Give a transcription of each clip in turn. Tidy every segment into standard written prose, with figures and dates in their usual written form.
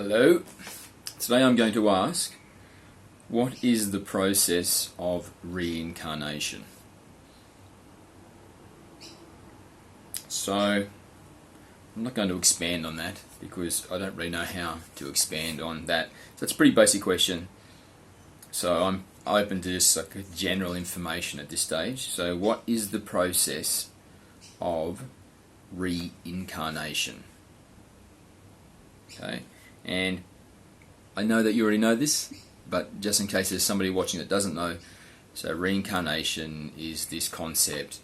Hello. Today I'm going to ask, what is the process of reincarnation? So, I'm not going to expand on that because I don't really know how to expand on that. So it's a pretty basic question. So I'm open to just like a general information at this stage. So what is the process of reincarnation? Okay, and I know that you already know this, but just in case there's somebody watching that doesn't know, so reincarnation is this concept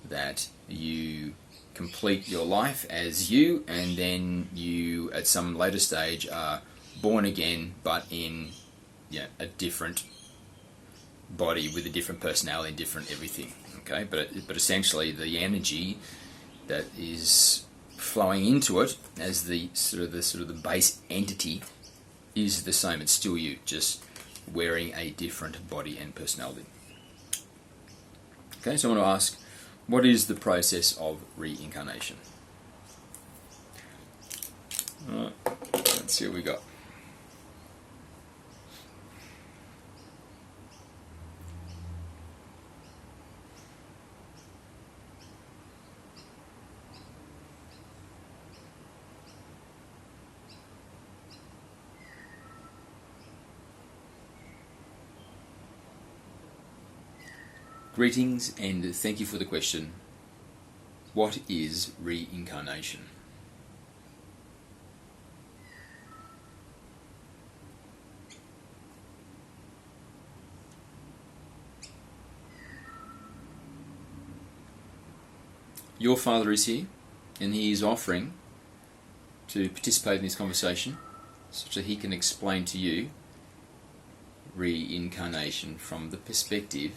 that you complete your life as you, and then you at some later stage are born again, but in a different body with a different personality, different everything. Okay, but essentially the energy that is flowing into it as the sort of the base entity is the same. It's still you, just wearing a different body and personality. Okay, so I want to ask, what is the process of reincarnation? Alright, let's see what we got. Greetings and thank you for the question. What is reincarnation? Your father is here and he is offering to participate in this conversation so that he can explain to you reincarnation from the perspective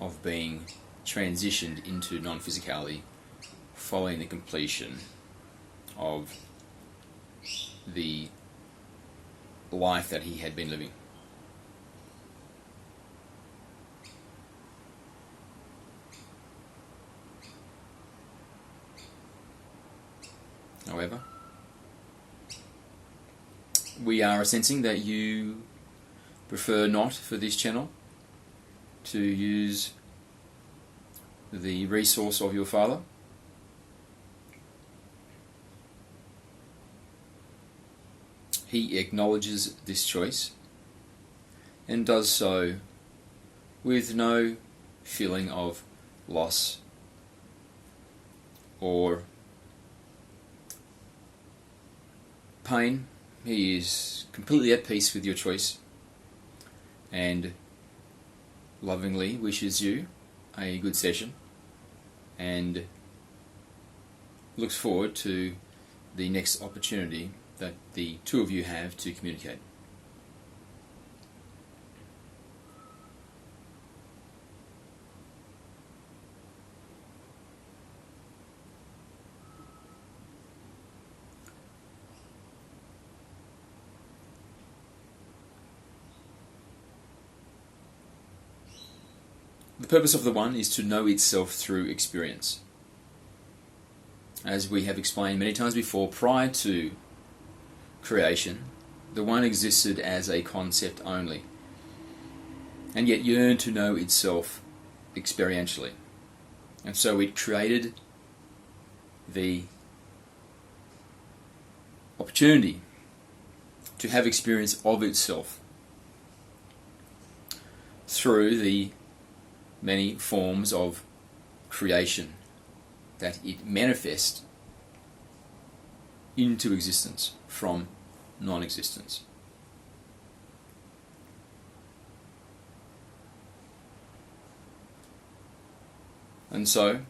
of being transitioned into non-physicality following the completion of the life that he had been living. However, we are sensing that you prefer not for this channel to use the resource of your father. He acknowledges this choice and does so with no feeling of loss or pain. He is completely at peace with your choice and lovingly wishes you a good session and looks forward to the next opportunity that the two of you have to communicate. The purpose of the One is to know itself through experience. As we have explained many times before, prior to creation, the One existed as a concept only, and yet yearned to know itself experientially. And so it created the opportunity to have experience of itself through the many forms of creation that it manifests into existence from non-existence. And so,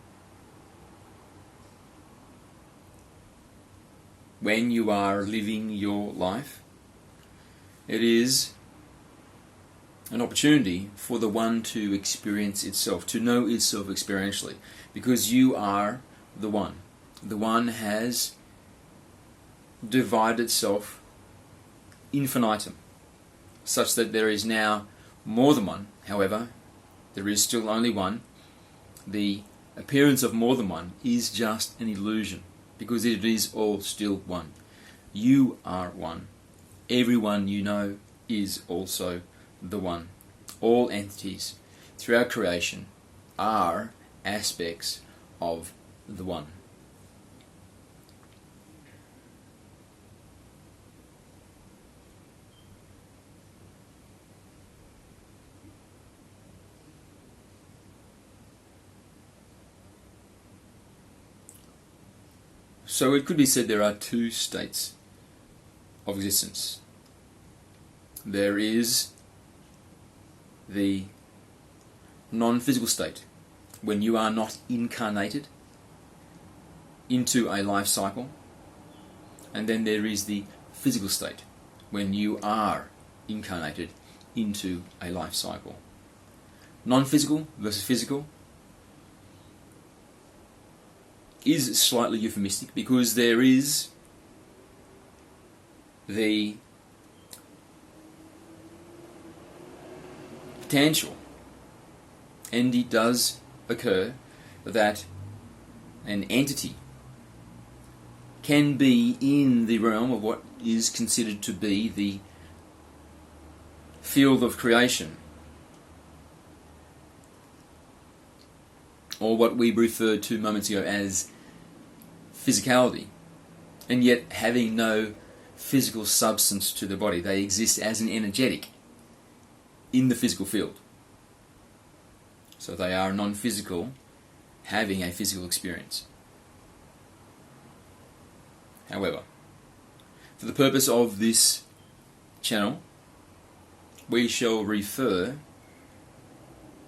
when you are living your life, it is an opportunity for the One to experience itself, to know itself experientially, because you are the One. The One has divided itself infinitum, such that there is now more than one. However, there is still only one. The appearance of more than one is just an illusion, because it is all still one. You are one. Everyone you know is also the one. All entities throughout creation are aspects of the one. So it could be said there are two states of existence. There is the non-physical state, when you are not incarnated into a life cycle, and then there is the physical state, when you are incarnated into a life cycle. Non-physical versus physical is slightly euphemistic, because there is the potential, and it does occur, that an entity can be in the realm of what is considered to be the field of creation, or what we referred to moments ago as physicality, and yet having no physical substance to the body. They exist as an energetic in the physical field. So they are non-physical, having a physical experience. However, for the purpose of this channel, we shall refer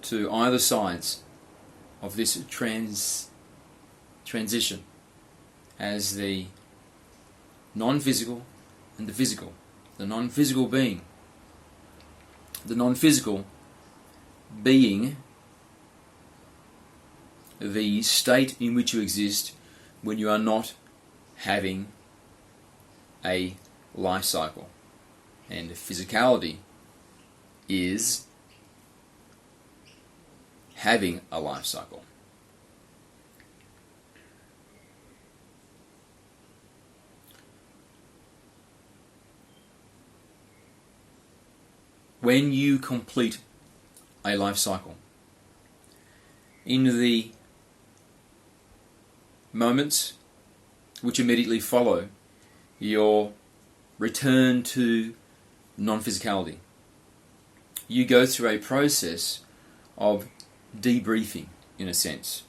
to either sides of this transition as the non-physical and the physical. The non-physical being the state in which you exist when you are not having a life cycle, and physicality is having a life cycle. When you complete a life cycle, in the moments which immediately follow your return to non-physicality, you go through a process of debriefing, in a sense,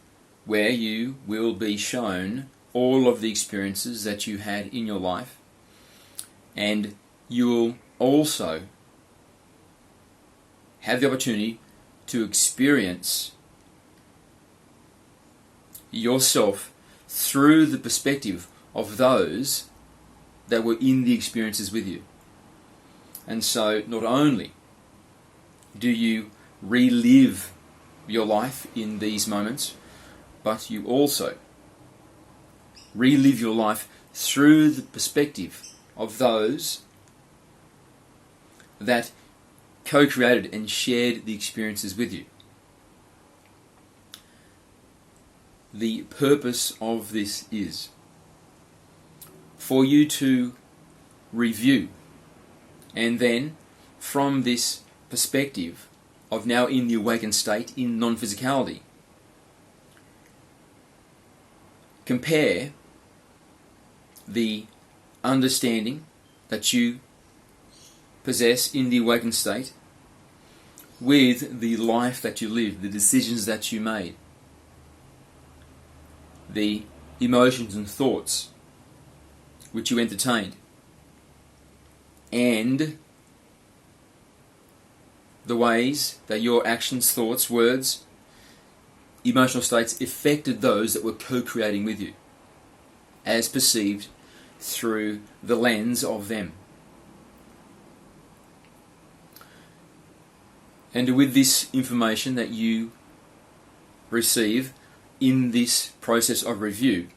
where you will be shown all of the experiences that you had in your life, and you will also have the opportunity to experience yourself through the perspective of those that were in the experiences with you. And so not only do you relive your life in these moments, but you also relive your life through the perspective of those that co-created and shared the experiences with you. The purpose of this is for you to review, and then from this perspective of now in the awakened state, in non-physicality, compare the understanding that you possess in the awakened state with the life that you lived, the decisions that you made, the emotions and thoughts which you entertained, and the ways that your actions, thoughts, words, emotional states affected those that were co-creating with you, as perceived through the lens of them. And with this information that you receive in this process of review,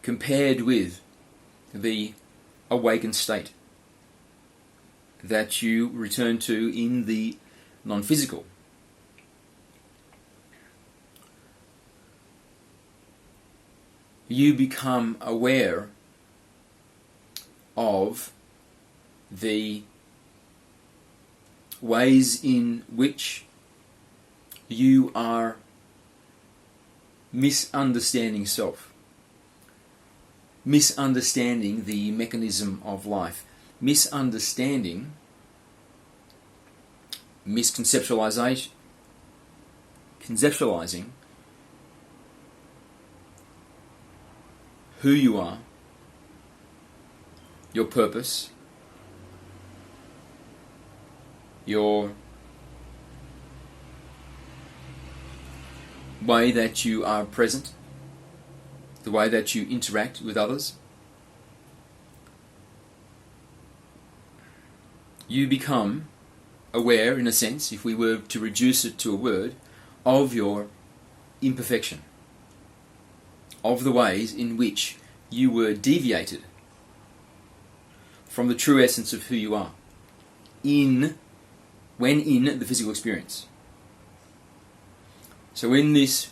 compared with the awakened state that you return to in the non-physical, you become aware of the ways in which you are misunderstanding self, misunderstanding the mechanism of life, misconceptualizing who you are, your purpose, your way that you are present, the way that you interact with others. You become aware, in a sense, if we were to reduce it to a word, of your imperfection, of the ways in which you were deviated from the true essence of who you are when in the physical experience. So in this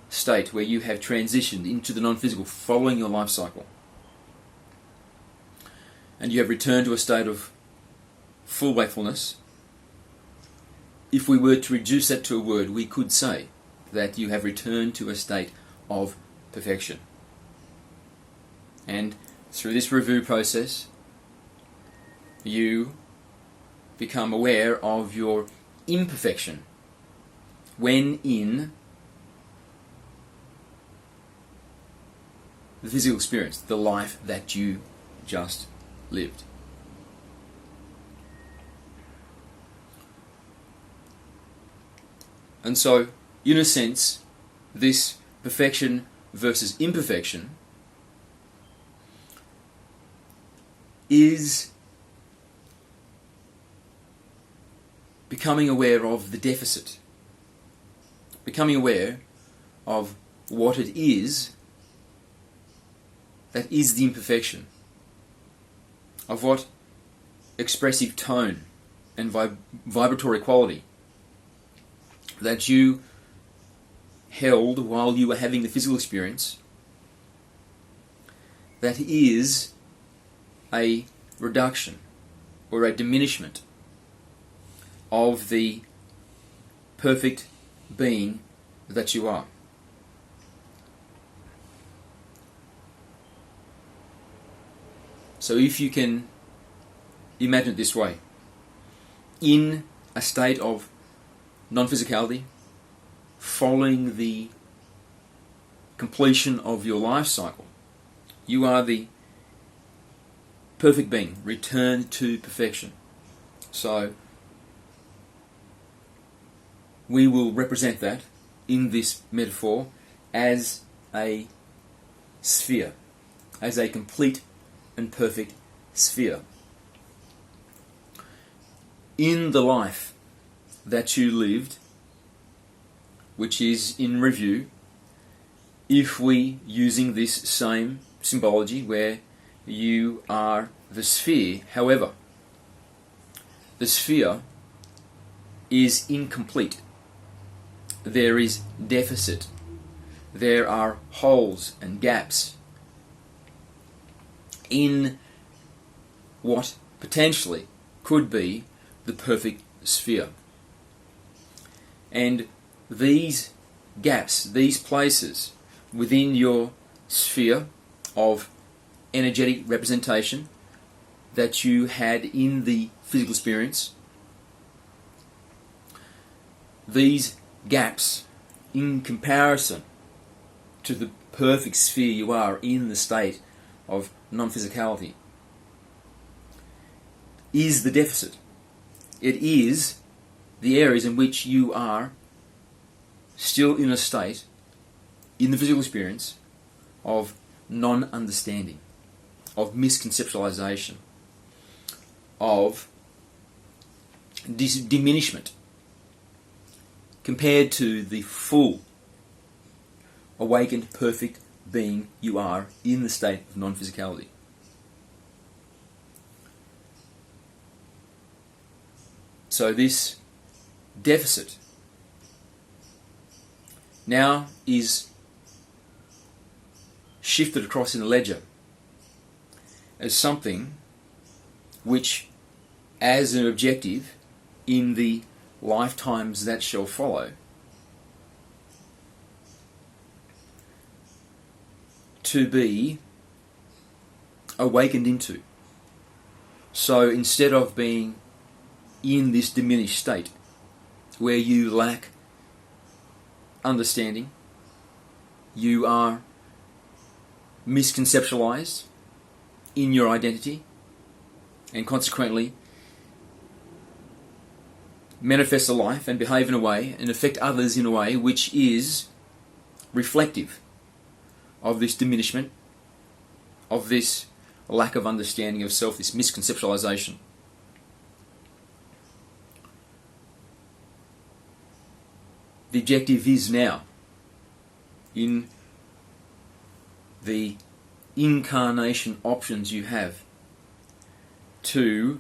state where you have transitioned into the non-physical following your life cycle, and you have returned to a state of full wakefulness, if we were to reduce that to a word, we could say that you have returned to a state of perfection. And through this review process, you become aware of your imperfection when in the physical experience, the life that you just lived. And so, in a sense, this perfection versus imperfection is becoming aware of the deficit, becoming aware of what it is that is the imperfection, of what expressive tone and vibratory quality that you held while you were having the physical experience, that is a reduction or a diminishment of the perfect being that you are. So if you can imagine it this way, in a state of non-physicality, following the completion of your life cycle, you are the perfect being, returned to perfection. So we will represent that in this metaphor as a sphere, as a complete and perfect sphere. In the life that you lived, which is in review, if we, using this same symbology where you are the sphere, however, the sphere is incomplete. There is deficit. There are holes and gaps in what potentially could be the perfect sphere. And these gaps, these places within your sphere of energetic representation that you had in the physical experience, these gaps in comparison to the perfect sphere you are in the state of non-physicality is the deficit. It is the areas in which you are still in a state, in the physical experience, of non-understanding, of misconceptualization, of diminishment, compared to the full, awakened, perfect being you are in the state of non-physicality. So this deficit now is shifted across in the ledger as something which, as an objective in the lifetimes that shall follow, to be awakened into. So instead of being in this diminished state where you lack understanding, you are misconceptualized in your identity, and consequently manifest a life and behave in a way and affect others in a way which is reflective of this diminishment, of this lack of understanding of self, this misconceptualization. The objective is now, in the incarnation options you have, to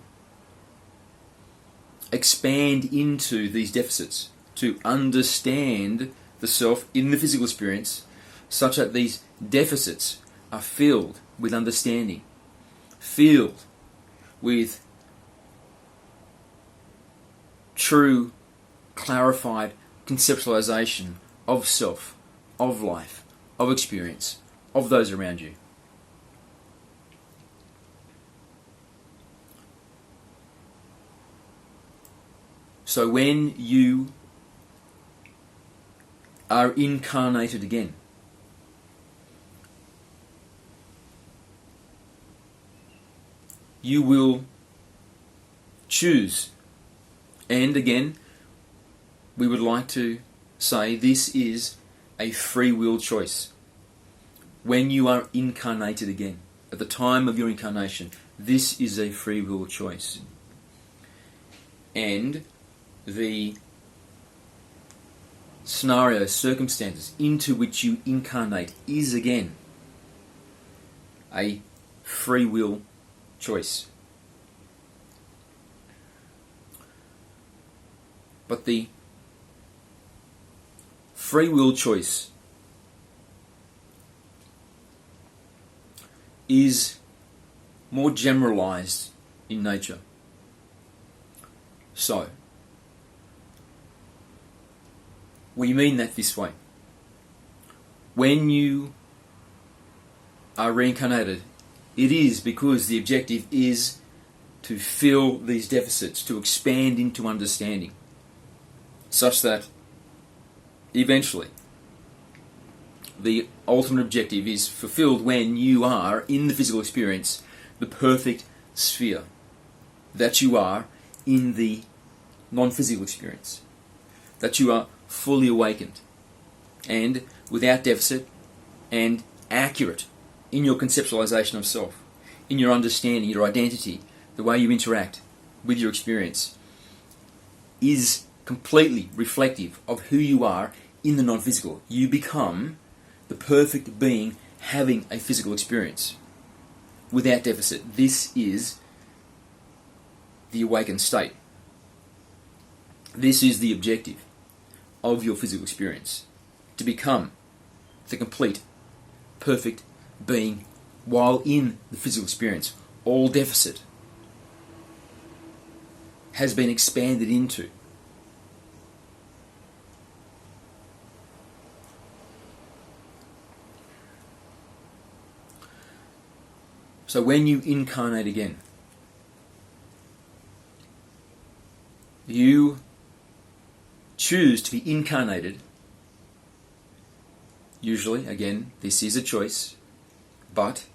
expand into these deficits, to understand the self in the physical experience, such that these deficits are filled with understanding, filled with true, clarified conceptualization of self, of life, of experience, of those around you. So when you are incarnated again, you will choose. And again, we would like to say this is a free will choice. When you are incarnated again, at the time of your incarnation, this is a free will choice. And the scenario, circumstances into which you incarnate is again a free will choice. But the free will choice is more generalized in nature. So, we mean that this way. When you are reincarnated, it is because the objective is to fill these deficits, to expand into understanding, such that eventually the ultimate objective is fulfilled when you are, in the physical experience, the perfect sphere that you are in the non-physical experience, that you are fully awakened and without deficit and accurate in your conceptualization of self, in your understanding, your identity, the way you interact with your experience, is completely reflective of who you are in the non-physical. You become the perfect being having a physical experience without deficit. This is the awakened state. This is the objective of your physical experience, to become the complete, perfect being while in the physical experience. All deficit has been expanded into. So when you incarnate again, you choose to be incarnated. Usually, again, this is a choice, but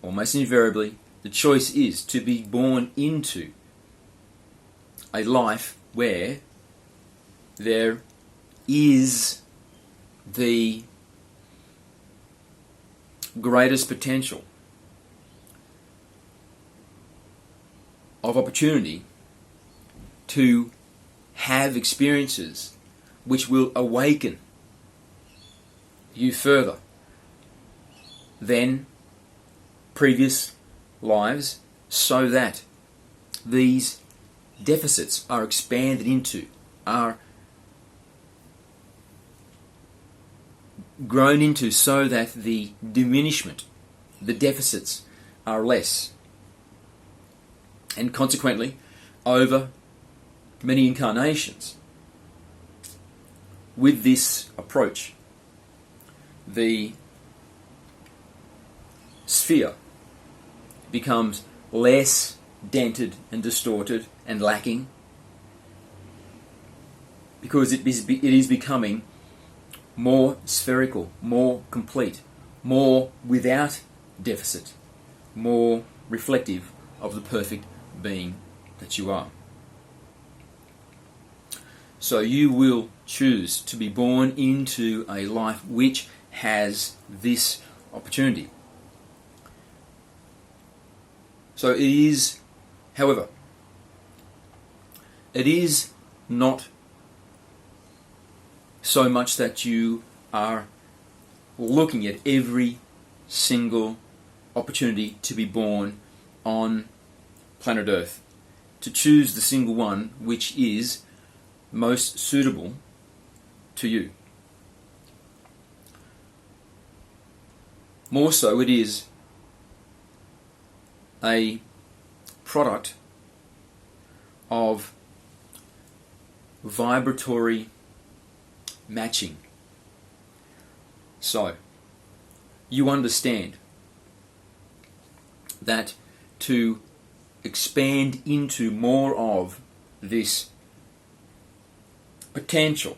almost invariably, the choice is to be born into a life where there is the greatest potential of opportunity to have experiences which will awaken you further than previous lives, so that these deficits are expanded into, are grown into, so that the diminishment, the deficits are less. And consequently, over many incarnations, with this approach, the sphere becomes less dented and distorted and lacking, because it is becoming more spherical, more complete, more without deficit, more reflective of the perfect being that you are. So you will choose to be born into a life which has this opportunity. So it is, however, it is not so much that you are looking at every single opportunity to be born on planet Earth, to choose the single one which is most suitable to you. More so, it is a product of vibratory matching. So, you understand that to expand into more of this potential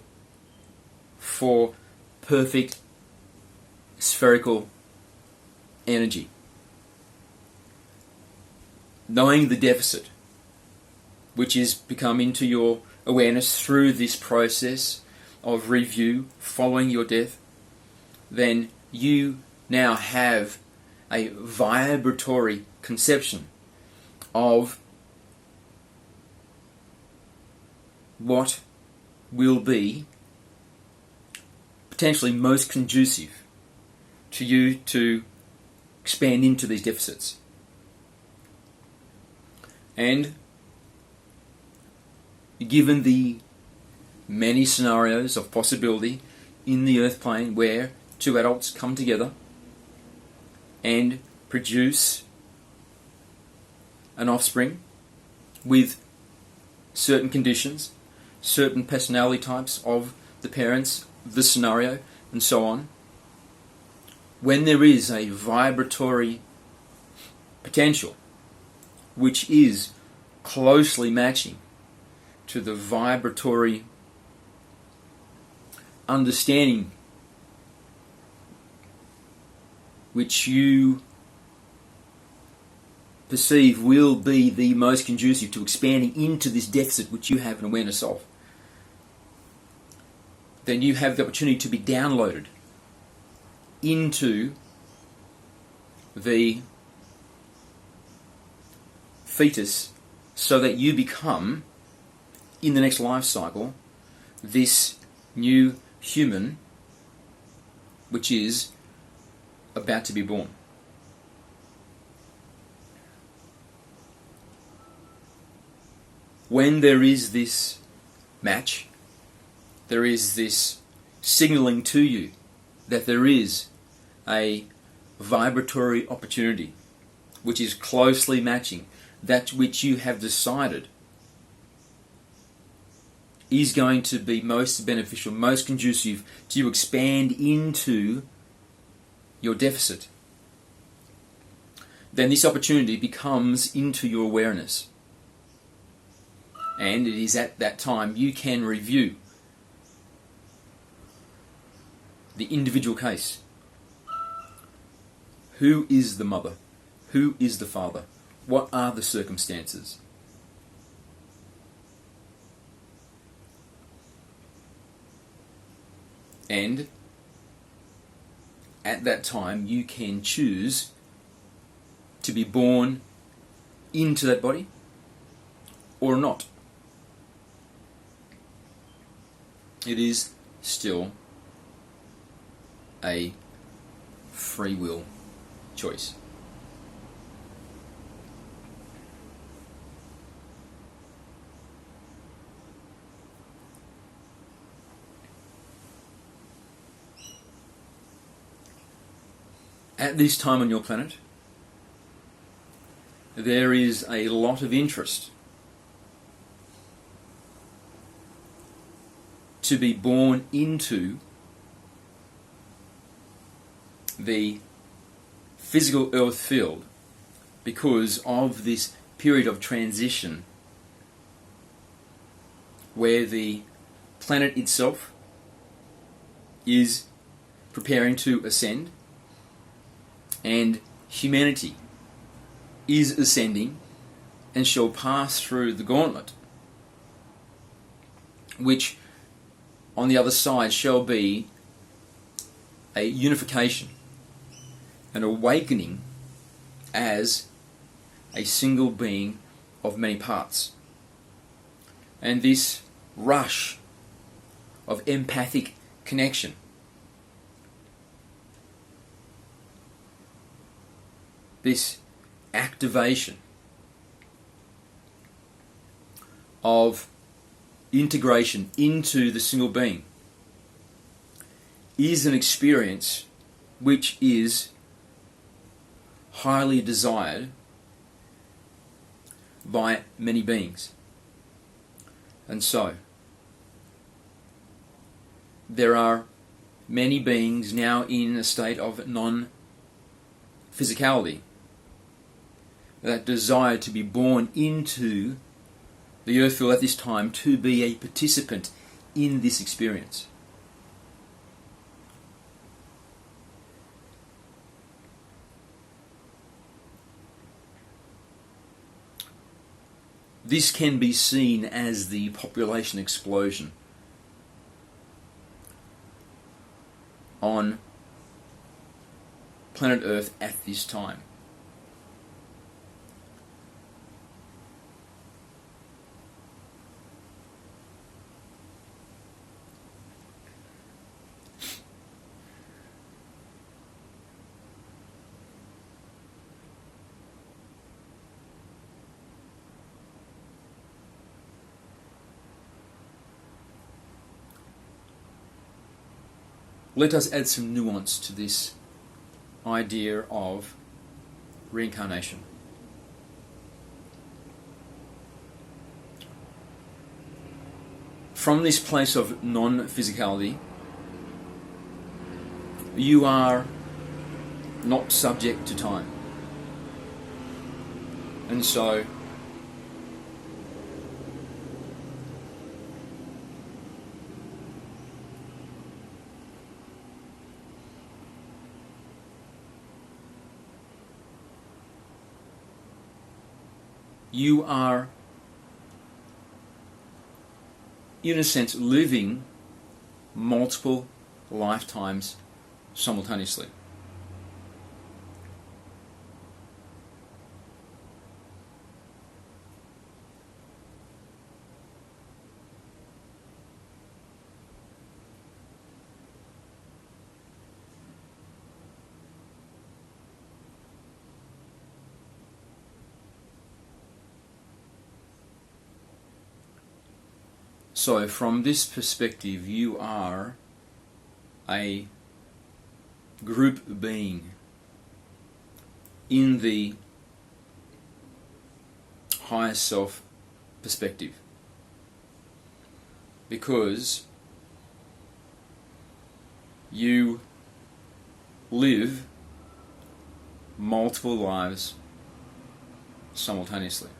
for perfect spherical energy, knowing the deficit which is become into your awareness through this process of review following your death, then you now have a vibratory conception of what will be potentially most conducive to you to expand into these deficits. And given the many scenarios of possibility in the earth plane where two adults come together and produce an offspring with certain conditions, certain personality types of the parents, the scenario, and so on, when there is a vibratory potential which is closely matching to the vibratory understanding which you perceive will be the most conducive to expanding into this deficit which you have an awareness of, then you have the opportunity to be downloaded into the fetus so that you become, in the next life cycle, this new human which is about to be born. When there is this match, there is this signaling to you that there is a vibratory opportunity which is closely matching that which you have decided is going to be most beneficial, most conducive to you expand into your deficit, then this opportunity becomes into your awareness. And it is at that time you can review the individual case. Who is the mother? Who is the father? What are the circumstances? And at that time you can choose to be born into that body or not. It is still a free will choice. at this time on your planet, there is a lot of interest to be born into the physical earth field because of this period of transition where the planet itself is preparing to ascend and humanity is ascending and shall pass through the gauntlet, which on the other side shall be a unification, an awakening as a single being of many parts. And this rush of empathic connection this activation of integration into the single being is an experience which is highly desired by many beings. And so, there are many beings now in a state of non-physicality that desire to be born into the earth field at this time to be a participant in this experience. This can be seen as the population explosion on planet Earth at this time. Let us add some nuance to this idea of reincarnation. From this place of non-physicality, you are not subject to time. And so, you are, in a sense, living multiple lifetimes simultaneously. So from this perspective, you are a group being in the higher self perspective, because you live multiple lives simultaneously.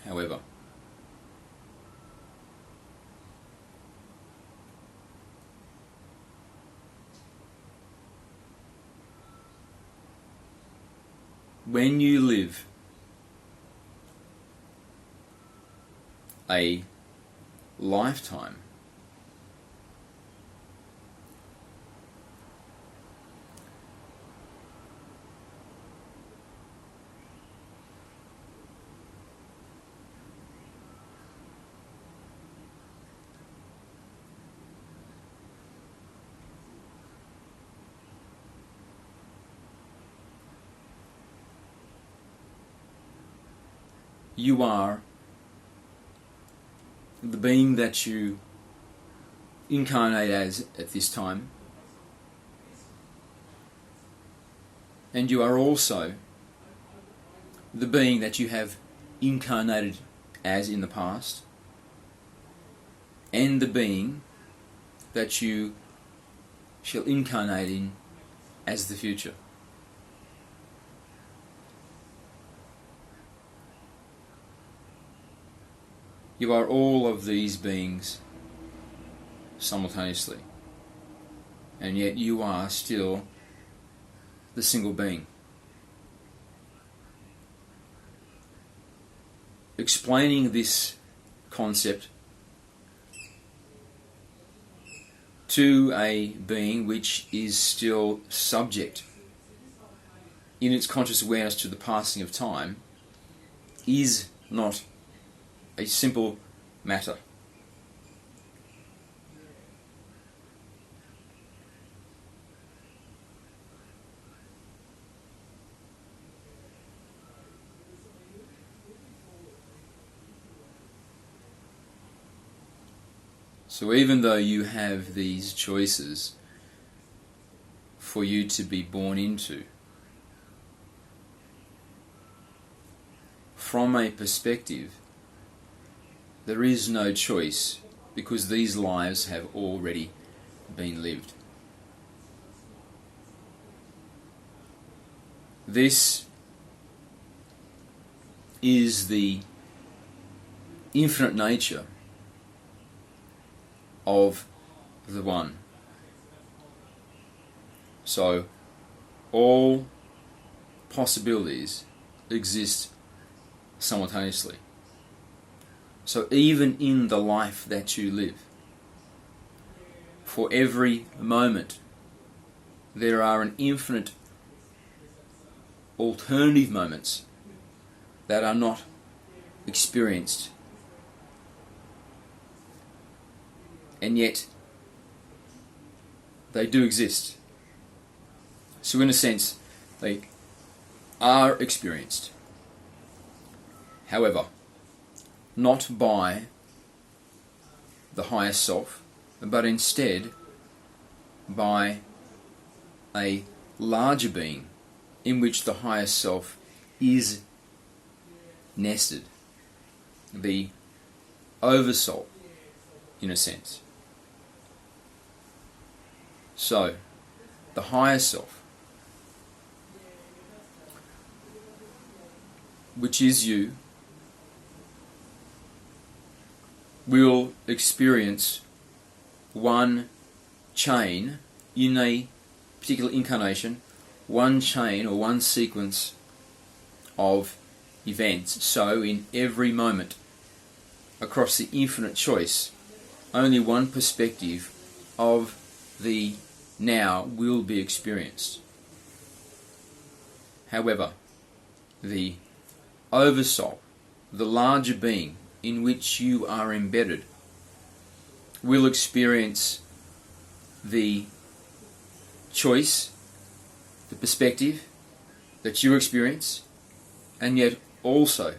However, when you live a lifetime you are the being that you incarnate as at this time, and you are also the being that you have incarnated as in the past, and the being that you shall incarnate in as the future. You are all of these beings simultaneously, and yet you are still the single being. Explaining this concept to a being which is still subject in its conscious awareness to the passing of time is not a simple matter. So even though you have these choices for you to be born into, from a perspective, there is no choice, because these lives have already been lived. This is the infinite nature of the One. So all possibilities exist simultaneously. So even in the life that you live, for every moment there are an infinite alternative moments that are not experienced. And yet they do exist. So in a sense, they are experienced. However, not by the higher self, but instead by a larger being in which the higher self is nested. The oversoul, in a sense. So, the higher self, which is you, will experience one chain in a particular incarnation, one chain or one sequence of events. So in every moment across the infinite choice, only one perspective of the now will be experienced. However, the oversoul, the larger being in which you are embedded, will experience the choice, the perspective that you experience, and yet also,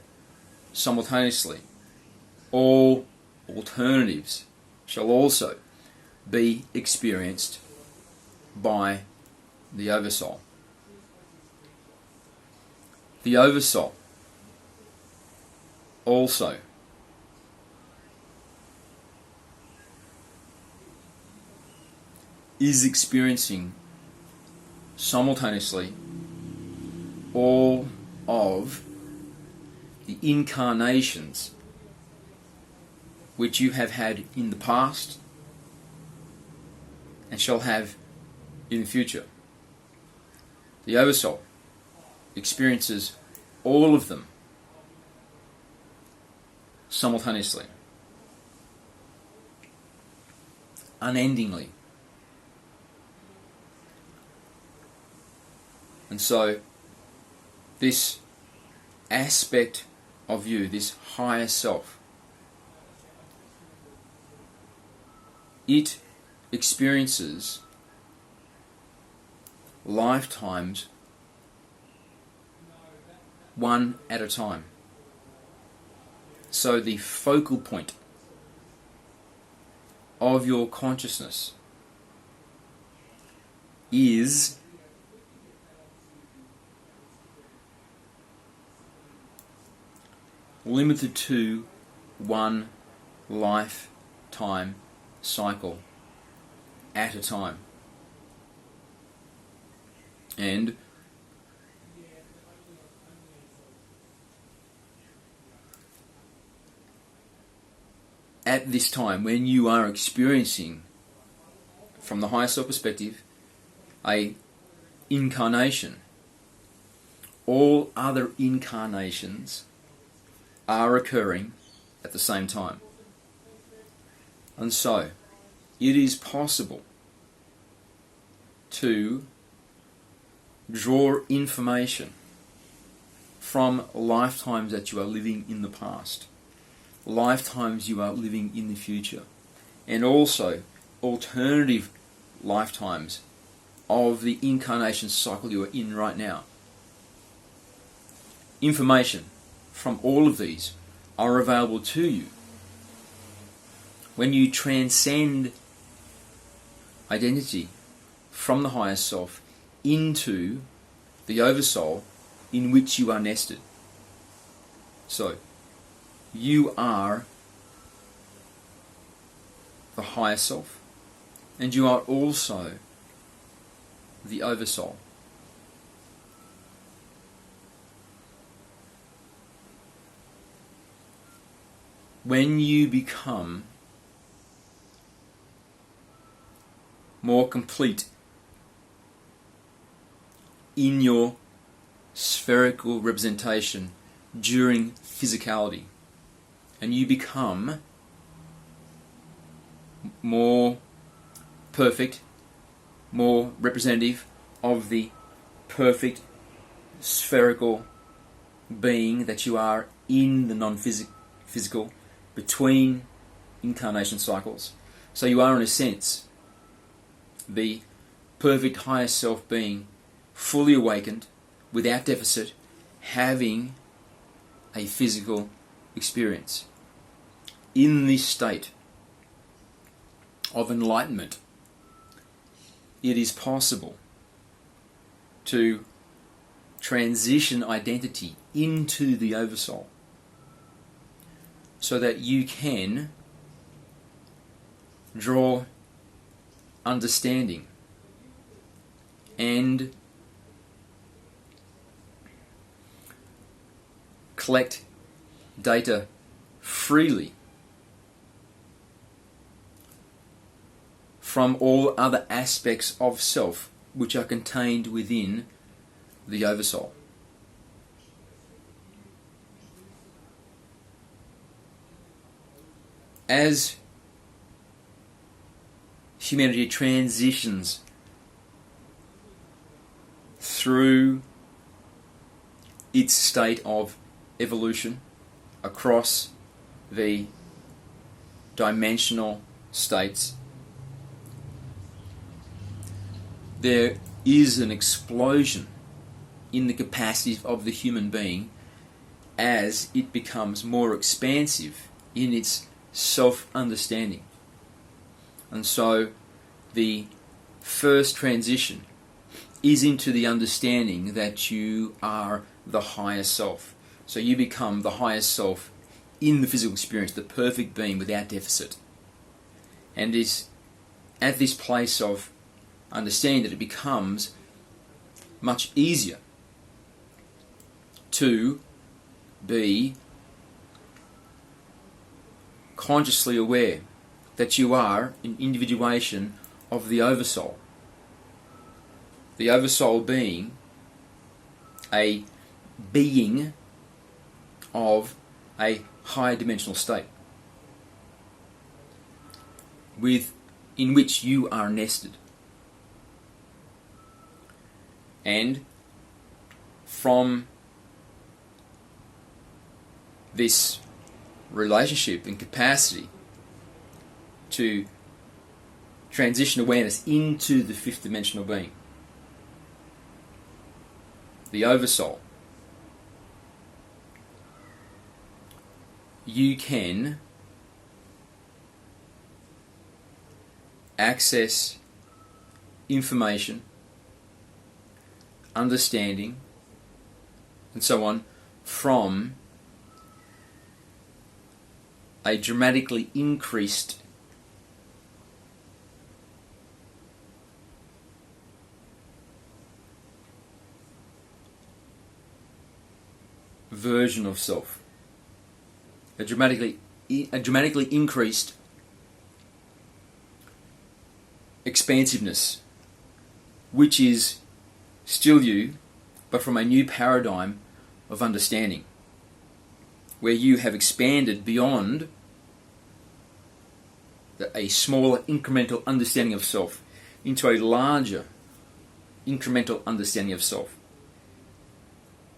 simultaneously, all alternatives shall also be experienced by the oversoul. The oversoul also is experiencing simultaneously all of the incarnations which you have had in the past and shall have in the future. The oversoul experiences all of them simultaneously, unendingly. And so this aspect of you, this higher self, it experiences lifetimes one at a time. So the focal point of your consciousness is limited to one lifetime cycle at a time. And at this time, when you are experiencing, from the higher self perspective, a incarnation, all other incarnations are occurring at the same time. And so, it is possible to draw information from lifetimes that you are living in the past, lifetimes you are living in the future, and also alternative lifetimes of the incarnation cycle you are in right now. Information from all of these are available to you when you transcend identity from the higher self into the oversoul in which you are nested. So, you are the higher self, and you are also the oversoul. When you become more complete in your spherical representation during physicality, and you become more perfect, more representative of the perfect spherical being that you are in the non-physical between incarnation cycles. So you are, in a sense, the perfect higher self being, fully awakened, without deficit, having a physical experience. In this state of enlightenment, it is possible to transition identity into the oversoul so that you can draw understanding and collect data freely from all other aspects of self which are contained within the oversoul. As humanity transitions through its state of evolution across the dimensional states, there is an explosion in the capacity of the human being as it becomes more expansive in its self-understanding. And so the first transition is into the understanding that you are the higher self. So you become the higher self in the physical experience, the perfect being without deficit. And it's at this place of understanding that it becomes much easier to be consciously aware that you are an individuation of the oversoul. The oversoul being a being of a higher dimensional state in which you are nested. And from this relationship and capacity to transition awareness into the fifth dimensional being, the oversoul, you can access information, understanding, and so on from a dramatically increased version of self, a dramatically increased expansiveness, which is still you, but from a new paradigm of understanding, where you have expanded beyond a smaller incremental understanding of self into a larger incremental understanding of self,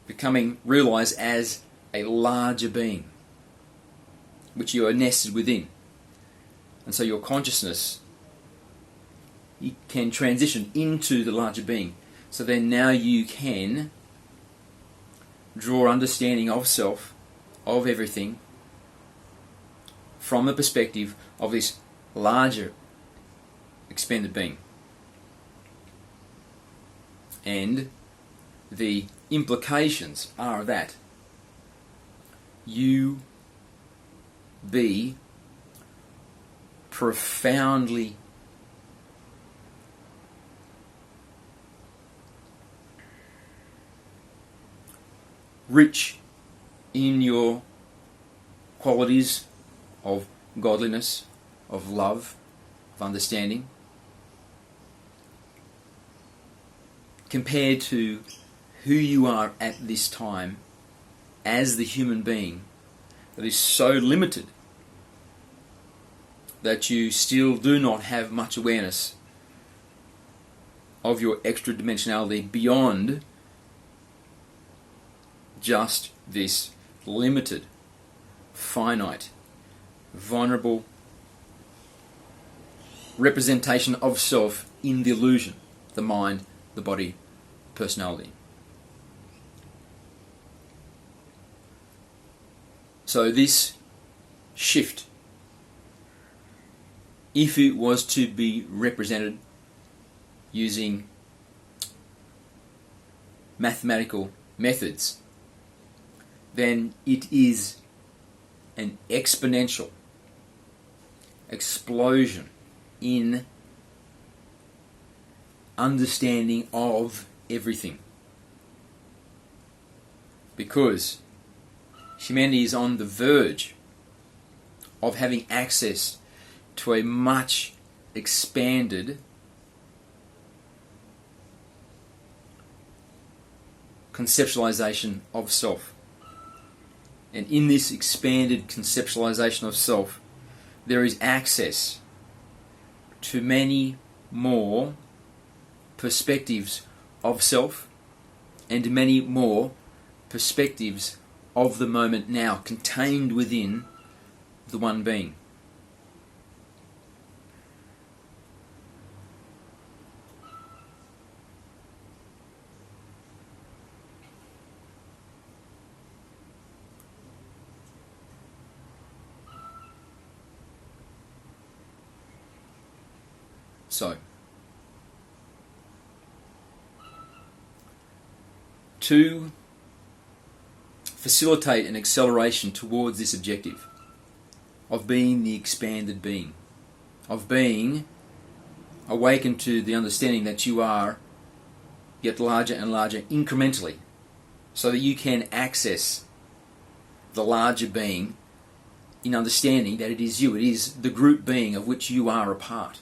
becoming realized as a larger being, which you are nested within. And so your consciousness, you can transition into the larger being. So then now you can draw understanding of self, of everything, from the perspective of this larger expanded being. And the implications are that you be profoundly rich in your qualities of godliness, of love, of understanding, compared to who you are at this time as the human being that is so limited that you still do not have much awareness of your extra dimensionality beyond just this limited, finite, vulnerable representation of self in the illusion, the mind, the body, personality. So this shift, if it was to be represented using mathematical methods, then it is an exponential explosion in understanding of everything. Because humanity is on the verge of having access to a much expanded conceptualization of self. And in this expanded conceptualization of self, there is access to many more perspectives of self and many more perspectives of the moment now contained within the one being. So, to facilitate an acceleration towards this objective of being the expanded being, of being awakened to the understanding that you are yet larger and larger incrementally, so that you can access the larger being in understanding that it is you, it is the group being of which you are a part.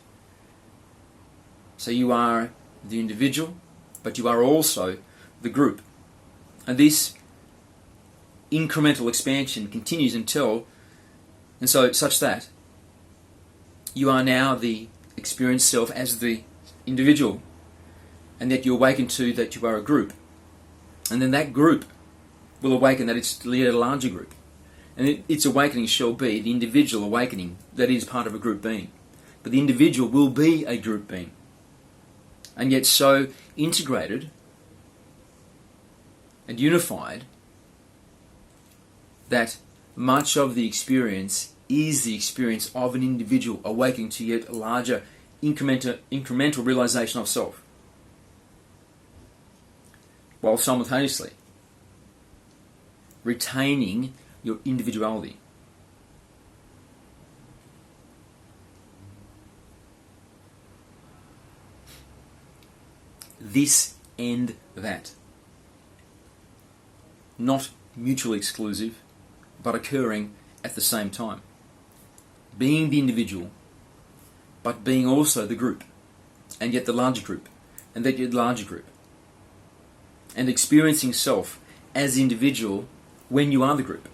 So you are the individual, but you are also the group. And this incremental expansion continues such that you are now the experienced self as the individual, and that you awaken to that you are a group. And then that group will awaken that it's a larger group. And its awakening shall be the individual awakening that is part of a group being. But the individual will be a group being. And yet so integrated and unified that much of the experience is the experience of an individual awakening to yet larger incremental realization of self, while simultaneously retaining your individuality. This and that. Not mutually exclusive, but occurring at the same time. Being the individual, but being also the group, and yet the larger group, and that yet larger group. And experiencing self as individual when you are the group,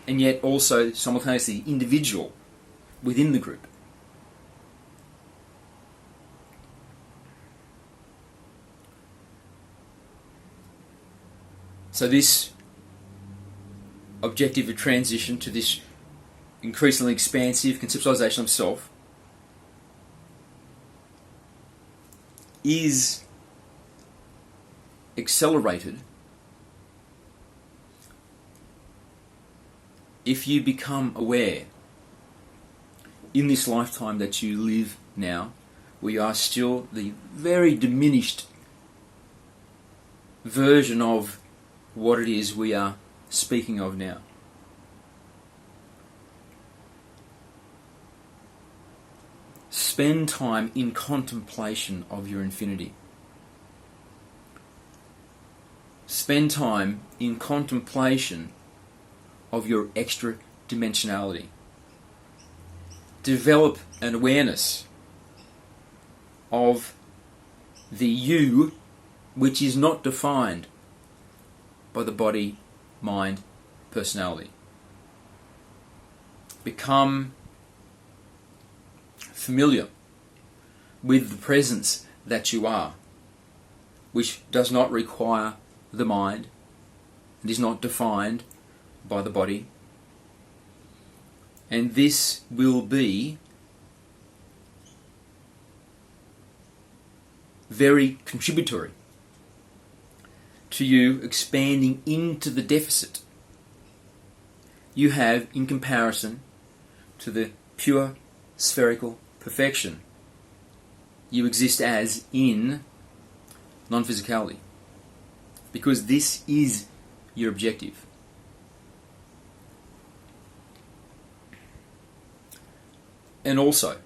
and yet also simultaneously individual within the group. So this objective of transition to this increasingly expansive conceptualization of self is accelerated if you become aware in this lifetime that you live now, where you are still the very diminished version of what it is we are speaking of now. Spend time in contemplation of your infinity. Spend time in contemplation of your extra dimensionality. Develop an awareness of the you which is not defined by the body, mind, personality. Become familiar with the presence that you are, which does not require the mind and is not defined by the body. And this will be very contributory to you expanding into the deficit you have in comparison to the pure spherical perfection you exist as in non-physicality. Because this is your objective. And also,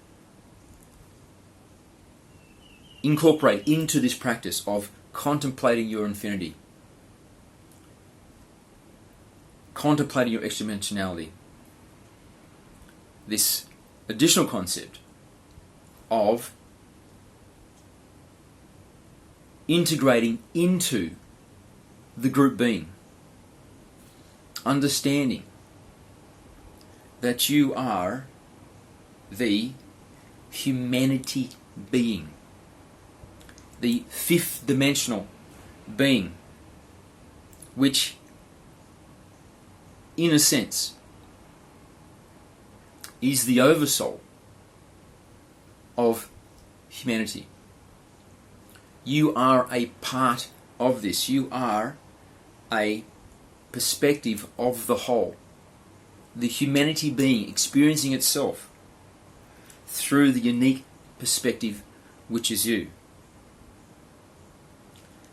incorporate into this practice of contemplating your infinity, contemplating your extra-dimensionality, this additional concept of integrating into the group being, understanding that you are the humanity being, the fifth dimensional being, which in a sense is the oversoul of humanity. You are a part of this. You are a perspective of the whole. The humanity being experiencing itself through the unique perspective which is you.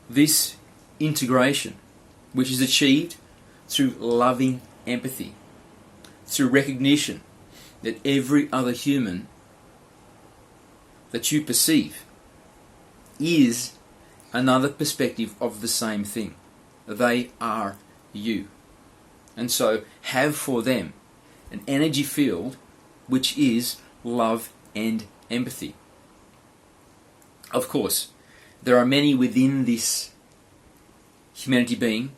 This integration, which is achieved through loving empathy, through recognition that every other human that you perceive is another perspective of the same thing. They are you. And so have for them an energy field which is love and empathy. Of course, there are many within this humanity being,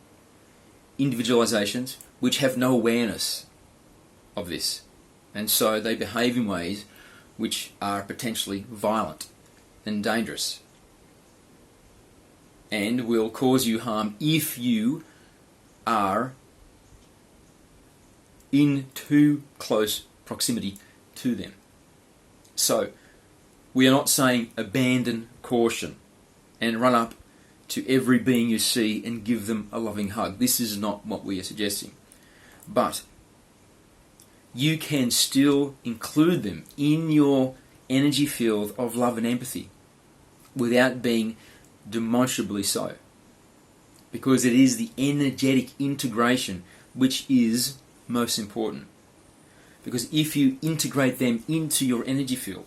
individualizations, which have no awareness of this. And so they behave in ways which are potentially violent and dangerous, and will cause you harm if you are in too close proximity to them. So, we are not saying abandon caution and run up to every being you see and give them a loving hug. This is not what we are suggesting. But you can still include them in your energy field of love and empathy without being demonstrably so. Because it is the energetic integration which is most important. Because if you integrate them into your energy field,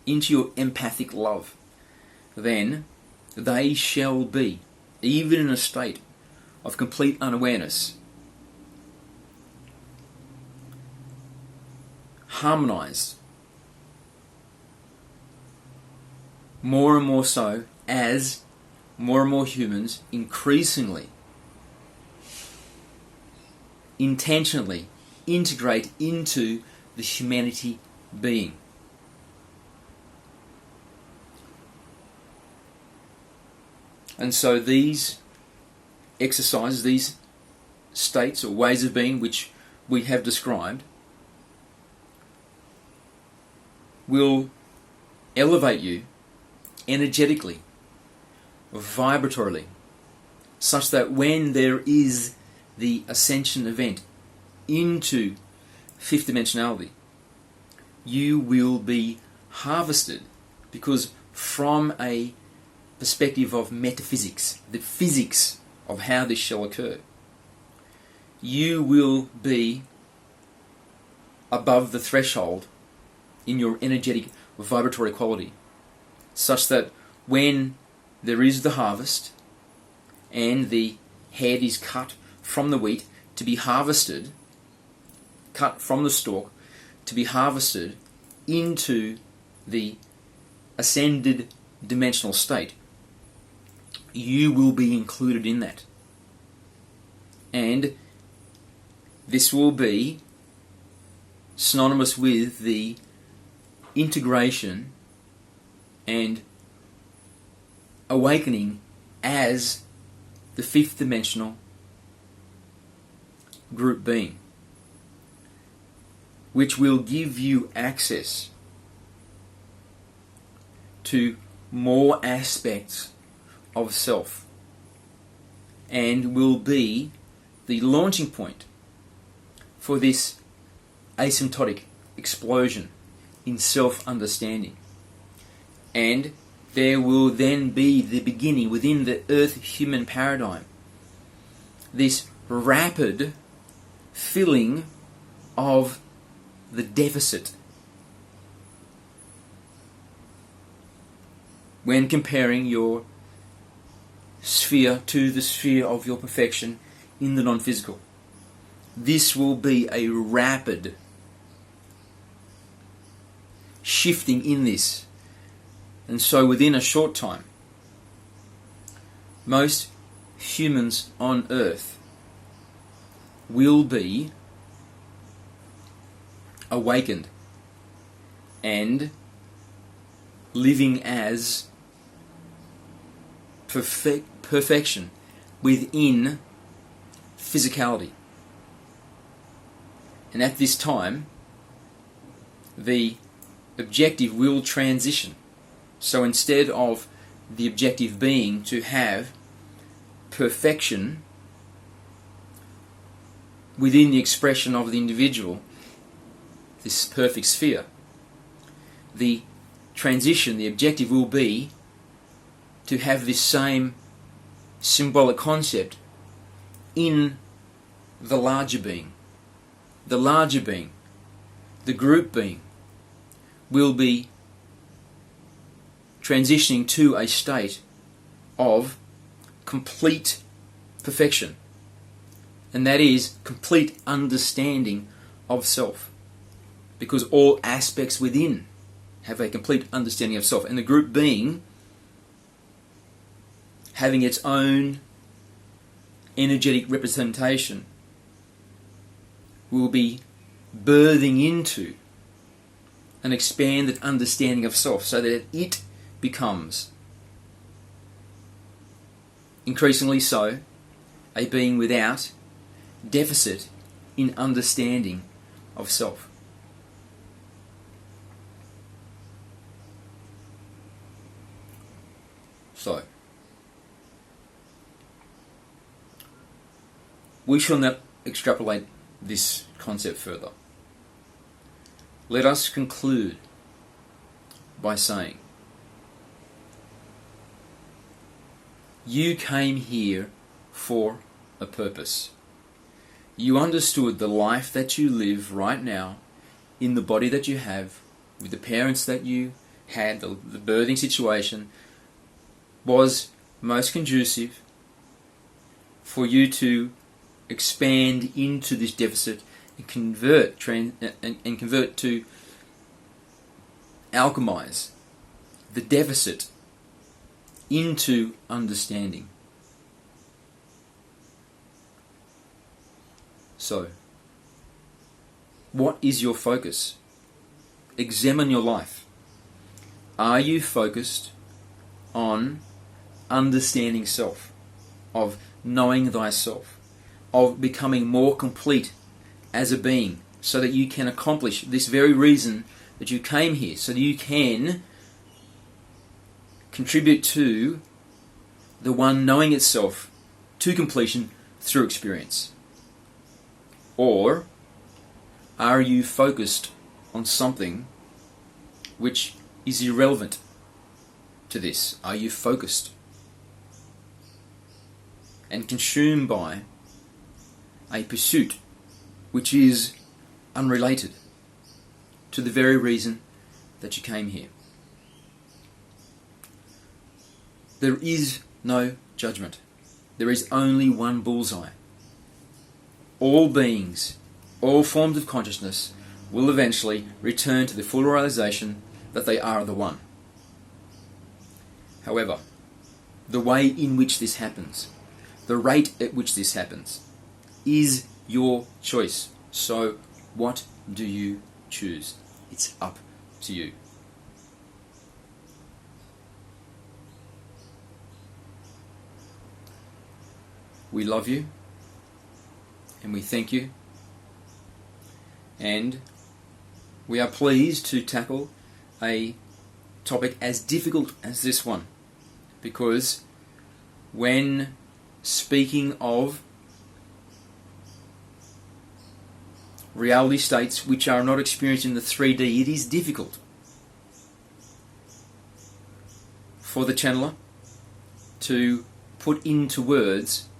into your empathic love, then they shall be, even in a state of complete unawareness, harmonized more and more so as more and more humans increasingly, intentionally integrate into the humanity being. And so these exercises, these states or ways of being which we have described, will elevate you energetically, vibratorily, such that when there is the ascension event into fifth dimensionality, you will be harvested, because from a perspective of metaphysics, the physics of how this shall occur, you will be above the threshold in your energetic vibratory quality, such that when there is the harvest and the head is cut from the wheat to be harvested, cut from the stalk to be harvested into the ascended dimensional state, you will be included in that. And this will be synonymous with the integration and awakening as the fifth dimensional group being, which will give you access to more aspects of self and will be the launching point for this asymptotic explosion in self-understanding. And there will then be the beginning within the earth-human paradigm, this rapid filling of the deficit when comparing your sphere to the sphere of your perfection in the non-physical. This will be a rapid shifting in this. And so within a short time, most humans on earth will be awakened and living as perfection within physicality. And at this time, the objective will transition. So instead of the objective being to have perfection within the expression of the individual, this perfect sphere, the transition, the objective will be to have this same symbolic concept in the larger being. The larger being, the group being, will be transitioning to a state of complete perfection. And that is complete understanding of self. Because all aspects within have a complete understanding of self. And the group being, having its own energetic representation, will be birthing into an expanded understanding of self, so that it becomes increasingly so a being without deficit in understanding of self. So, we shall not extrapolate this concept further. Let us conclude by saying, you came here for a purpose. You understood the life that you live right now, in the body that you have, with the parents that you had, the birthing situation was most conducive for you to expand into this deficit and convert to alchemize the deficit into understanding. So, what is your focus? Examine your life. Are you focused on understanding self, of knowing thyself, of becoming more complete as a being, so that you can accomplish this very reason that you came here, so that you can contribute to the one knowing itself to completion through experience? Or are you focused on something which is irrelevant to this? Are you focused and consumed by a pursuit which is unrelated to the very reason that you came here? There is no judgment. There is only one bullseye. All beings, all forms of consciousness will eventually return to the full realization that they are the one. However, the way in which this happens, the rate at which this happens, is your choice. So, what do you choose? It's up to you. We love you, and we thank you, and we are pleased to tackle a topic as difficult as this one, because when speaking of reality states which are not experienced in the 3D, it is difficult for the channeler to put into words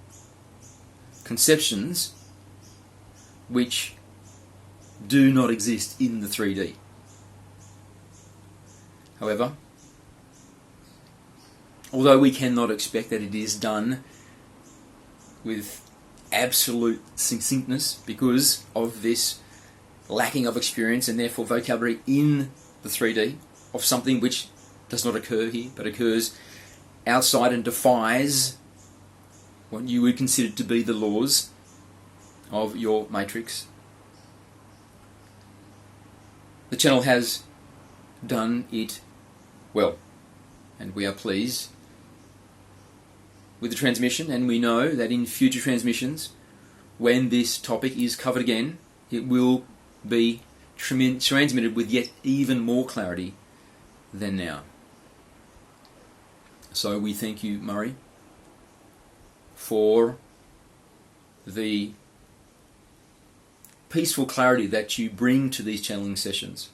conceptions which do not exist in the 3D. However, although we cannot expect that it is done with absolute succinctness because of this lacking of experience and therefore vocabulary in the 3D of something which does not occur here but occurs outside and defies what you would consider to be the laws of your matrix, the channel has done it well, and we are pleased with the transmission, and we know that in future transmissions, when this topic is covered again, it will be transmitted with yet even more clarity than now. So we thank you, Murray, for the peaceful clarity that you bring to these channeling sessions,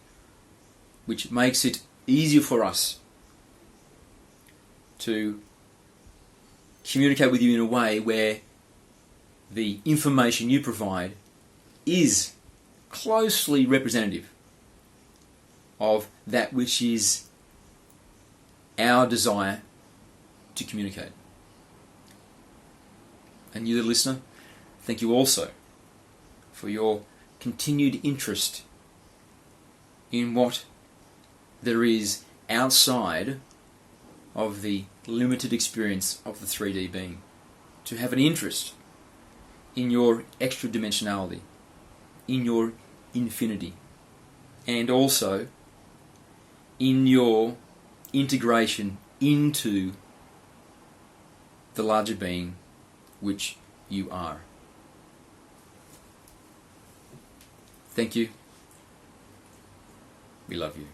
which makes it easier for us to communicate with you in a way where the information you provide is closely representative of that which is our desire to communicate. And you, the listener, thank you also for your continued interest in what there is outside of the limited experience of the 3D being. To have an interest in your extra dimensionality, in your infinity, and also in your integration into the larger being which you are. Thank you. We love you.